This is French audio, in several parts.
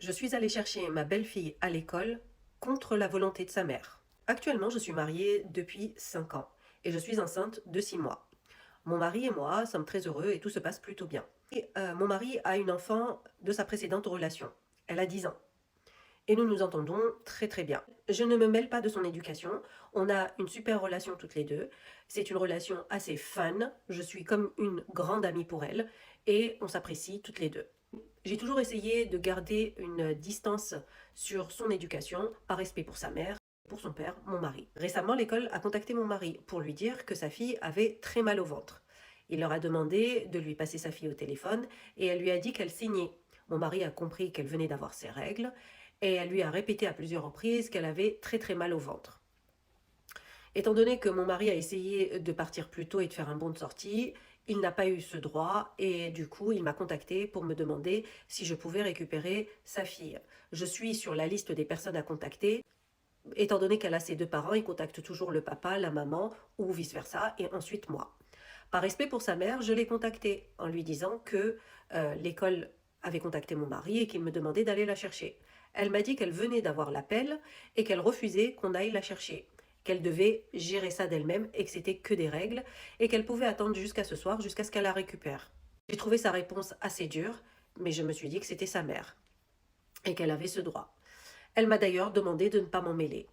Je suis allée chercher ma belle-fille à l'école contre la volonté de sa mère. Actuellement, je suis mariée depuis 5 ans et je suis enceinte de 6 mois. Mon mari et moi sommes très heureux et tout se passe plutôt bien. Mon mari a une enfant de sa précédente relation. Elle a 10 ans et nous nous entendons très très bien. Je ne me mêle pas de son éducation. On a une super relation toutes les deux. C'est une relation assez fun. Je suis comme une grande amie pour elle et on s'apprécie toutes les deux. J'ai toujours essayé de garder une distance sur son éducation par respect pour sa mère, pour son père, mon mari. Récemment, l'école a contacté mon mari pour lui dire que sa fille avait très mal au ventre. Il leur a demandé de lui passer sa fille au téléphone et elle lui a dit qu'elle saignait. Mon mari a compris qu'elle venait d'avoir ses règles et elle lui a répété à plusieurs reprises qu'elle avait très très mal au ventre. Étant donné que mon mari a essayé de partir plus tôt et de faire un bond de sortie, il n'a pas eu ce droit et du coup il m'a contacté pour me demander si je pouvais récupérer sa fille. Je suis sur la liste des personnes à contacter. Étant donné qu'elle a ses deux parents, il contacte toujours le papa, la maman ou vice-versa et ensuite moi. Par respect pour sa mère, je l'ai contactée en lui disant que l'école avait contacté mon mari et qu'il me demandait d'aller la chercher. Elle m'a dit qu'elle venait d'avoir l'appel et qu'elle refusait qu'on aille la chercher, qu'elle devait gérer ça d'elle-même et que c'était que des règles et qu'elle pouvait attendre jusqu'à ce soir, jusqu'à ce qu'elle la récupère. J'ai trouvé sa réponse assez dure, mais je me suis dit que c'était sa mère et qu'elle avait ce droit. Elle m'a d'ailleurs demandé de ne pas m'en mêler.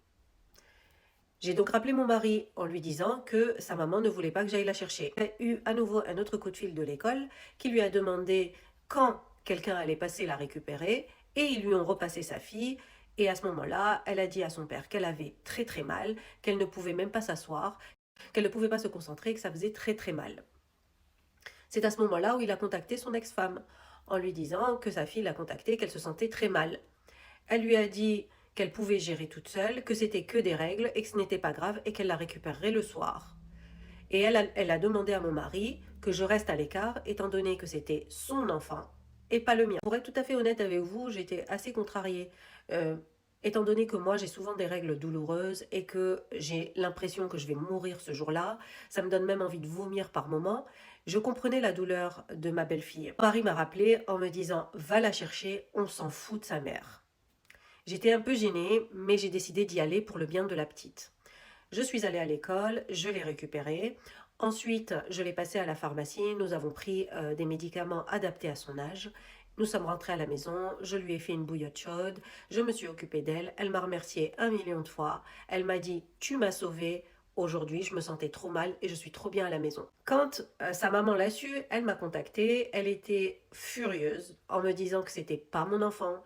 J'ai donc rappelé mon mari en lui disant que sa maman ne voulait pas que j'aille la chercher. Il a eu à nouveau un autre coup de fil de l'école qui lui a demandé quand quelqu'un allait passer la récupérer et ils lui ont repassé sa fille. Et à ce moment-là, elle a dit à son père qu'elle avait très très mal, qu'elle ne pouvait même pas s'asseoir, qu'elle ne pouvait pas se concentrer et que ça faisait très très mal. C'est à ce moment-là où il a contacté son ex-femme en lui disant que sa fille l'a contacté, qu'elle se sentait très mal. Elle lui a dit qu'elle pouvait gérer toute seule, que c'était que des règles et que ce n'était pas grave et qu'elle la récupérerait le soir. Et elle a demandé à mon mari que je reste à l'écart étant donné que c'était son enfant et pas le mien. Pour être tout à fait honnête avec vous, j'étais assez contrariée. Euh, Étant donné que moi j'ai souvent des règles douloureuses et que j'ai l'impression que je vais mourir ce jour-là, ça me donne même envie de vomir par moments, je comprenais la douleur de ma belle-fille. Mon mari m'a rappelé en me disant va la chercher, on s'en fout de sa mère. J'étais un peu gênée, mais j'ai décidé d'y aller pour le bien de la petite. Je suis allée à l'école, je l'ai récupérée. Ensuite, je l'ai passée à la pharmacie. Nous avons pris des médicaments adaptés à son âge. Nous sommes rentrés à la maison, je lui ai fait une bouillotte chaude, je me suis occupée d'elle, elle m'a remercié 1 million de fois, elle m'a dit tu m'as sauvée, aujourd'hui je me sentais trop mal et je suis trop bien à la maison. Quand sa maman l'a su, elle m'a contactée, elle était furieuse en me disant que c'était pas mon enfant,